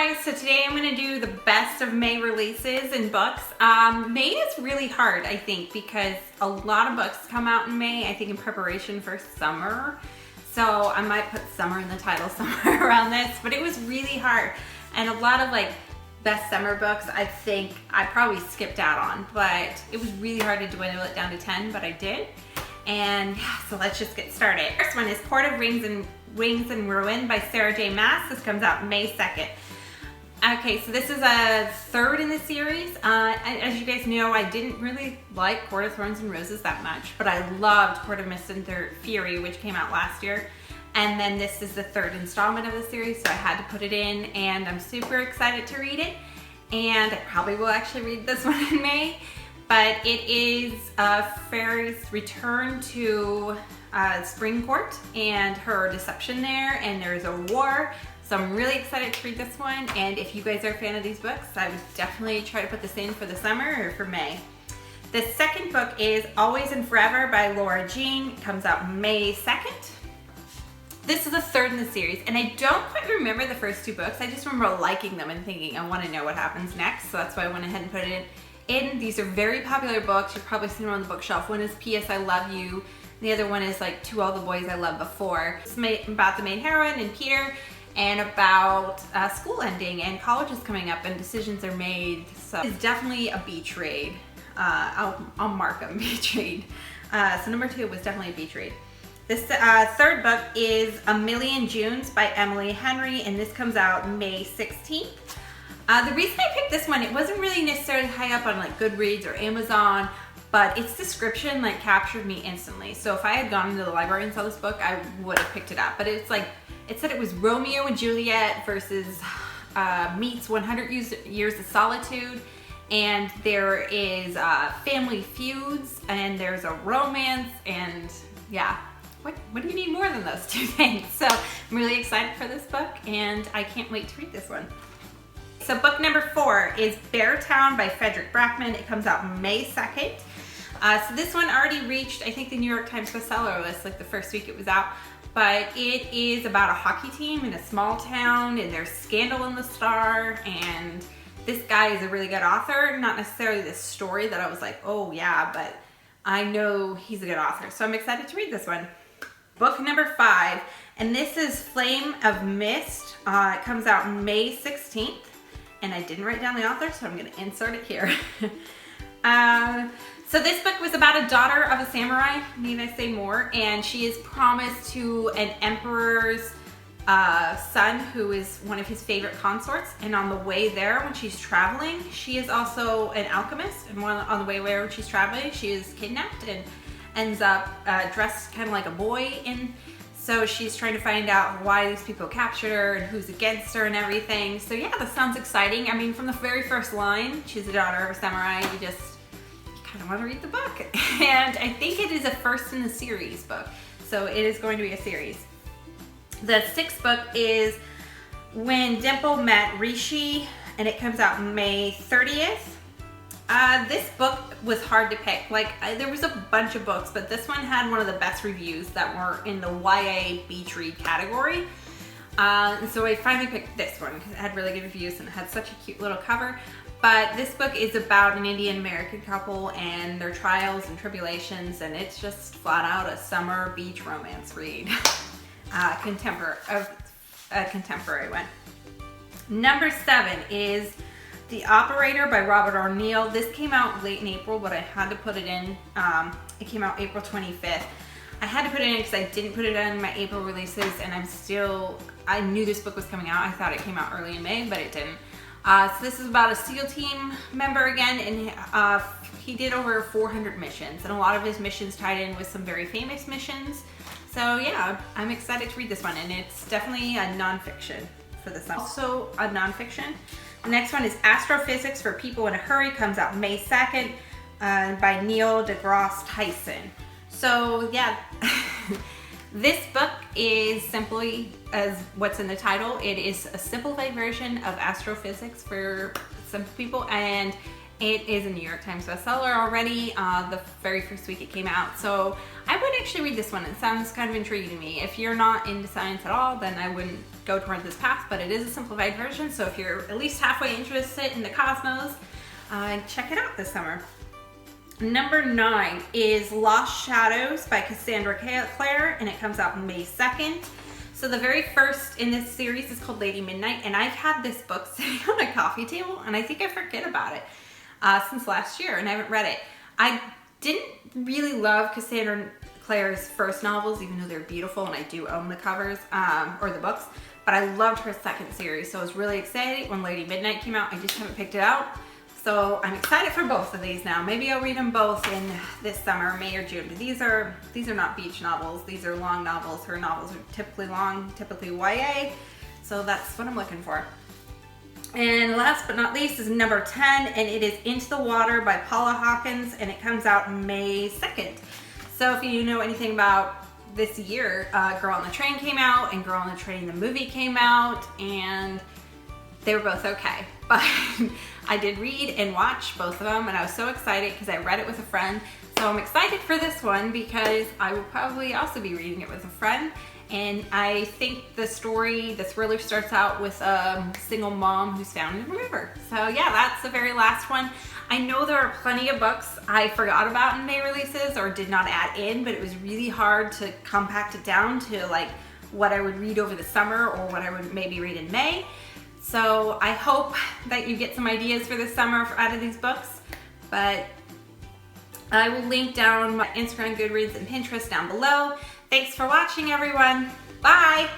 guys, so today I'm going to do the best of May releases in books. May is really hard, I think, because a lot of books come out in May, I think in preparation for summer. So I might put summer in the title somewhere around this, but it was really hard. And a lot of like best summer books I think I probably skipped out on, but it was really hard to dwindle it down to 10, but I did. And yeah, so let's just get started. First one is Court of Rings and Ruin by Sara J. Maas. This comes out May 2nd. Okay, so this is a third in the series. As you guys know, I didn't really like Court of Thorns and Roses that much, but I loved Court of Mist and Fury, which came out last year. And then this is the third installment of the series, so I had to put it in, and I'm super excited to read it. And I probably will actually read this one in May, but it is Fairy's return to Spring Court and her deception there, and there's a war. So I'm really excited to read this one, and if you guys are a fan of these books, I would definitely try to put this in for the summer or for May. The second book is Always and Forever by Lara Jean. It comes out May 2nd. This is the third in the series, and I don't quite remember the first two books. I just remember liking them and thinking I want to know what happens next, so that's why I went ahead and put it in. These are very popular books. You've probably seen them on the bookshelf. One is P.S. I Love You. The other one is like To All the Boys I Loved Before. It's about the main heroine and Peter, and about school ending and college is coming up and decisions are made. So it's definitely a beach read. I'll mark them beach read. So number 2 was definitely a beach read. This third book is A Million Junes by Emily Henry, and this comes out May 16th. The reason I picked this one, it wasn't really necessarily high up on like Goodreads or Amazon, but its description like captured me instantly. So if I had gone into the library and saw this book, I would have picked it up. But it's like, it said it was Romeo and Juliet versus meets 100 Years of Solitude, and there is family feuds, and there's a romance, and yeah, what do you need more than those two things? So I'm really excited for this book, and I can't wait to read this one. So book number 4 is Beartown by Fredrik. It comes out May 2nd. So this one already reached, I think, the New York Times bestseller list like the first week it was out. But it is about a hockey team in a small town, and there's scandal in the Star, and this guy is a really good author. Not necessarily the story that I was like, oh yeah, but I know he's a good author. So I'm excited to read this one. Book number 5, and this is Flame of Mist. It comes out May 16th, and I didn't write down the author, so I'm gonna insert it here. So this book was about a daughter of a samurai, need I say more, and she is promised to an emperor's son who is one of his favorite consorts, and on the way there when she's traveling, she is also an alchemist, and on the way where she's traveling, she is kidnapped and ends up dressed kind of like a boy, and so she's trying to find out why these people captured her and who's against her and everything. So yeah, that sounds exciting. I mean, from the very first line, she's a daughter of a samurai, you kind of want to read the book. And I think it is a first in the series book, so it is going to be a series. The 6th book is When Dimple Met Rishi, and it comes out May 30th. This book was hard to pick. Like, there was a bunch of books, but this one had one of the best reviews that were in the YA beach read category. And so I finally picked this one because it had really good reviews and it had such a cute little cover. But this book is about an Indian American couple and their trials and tribulations, and it's just flat out a summer beach romance read. A contemporary one. Number 7 is The Operator by Robert O'Neill. This came out late in April, but I had to put it in. It came out April 25th. I had to put it in because I didn't put it in my April releases, and I knew this book was coming out. I thought it came out early in May, but it didn't. So this is about a SEAL team member again, and he did over 400 missions, and a lot of his missions tied in with some very famous missions. So yeah, I'm excited to read this one, and it's definitely a nonfiction for this one. Also a nonfiction. The next one is Astrophysics for People in a Hurry, comes out May 2nd by Neil deGrasse Tyson. So yeah, this book is simply as what's in the title. It is a simplified version of astrophysics for some people, and It is a New York Times bestseller already, the very first week it came out. So I would actually read this one. It sounds kind of intriguing to me. If you're not into science at all, then I wouldn't go toward this path, but it is a simplified version. So if you're at least halfway interested in the cosmos, check it out this summer. Number 9 is Lost Shadows by Cassandra Clare, and it comes out May 2nd. So the very first in this series is called Lady Midnight, and I've had this book sitting on a coffee table, and I think I forget about it since last year, and I haven't read it. I didn't really love Cassandra Clare's first novels, even though they're beautiful, and I do own the covers, or the books, but I loved her second series, so I was really excited when Lady Midnight came out. I just haven't picked it out. So I'm excited for both of these now. Maybe I'll read them both in this summer, May or June. These are not beach novels. These are long novels. Her novels are typically long, typically YA. So that's what I'm looking for. And last but not least is number 10, and it is Into the Water by Paula Hawkins, and it comes out May 2nd. So if you know anything about this year, Girl on the Train came out, and Girl on the Train the movie came out, and they were both okay. But I did read and watch both of them, and I was so excited because I read it with a friend. So I'm excited for this one because I will probably also be reading it with a friend. And I think the story, the thriller, starts out with a single mom who's found in a river. So yeah, that's the very last one. I know there are plenty of books I forgot about in May releases or did not add in, but it was really hard to compact it down to like what I would read over the summer or what I would maybe read in May. So I hope that you get some ideas for this summer out of these books, but I will link down my Instagram, Goodreads, and Pinterest down below. Thanks for watching, everyone. Bye!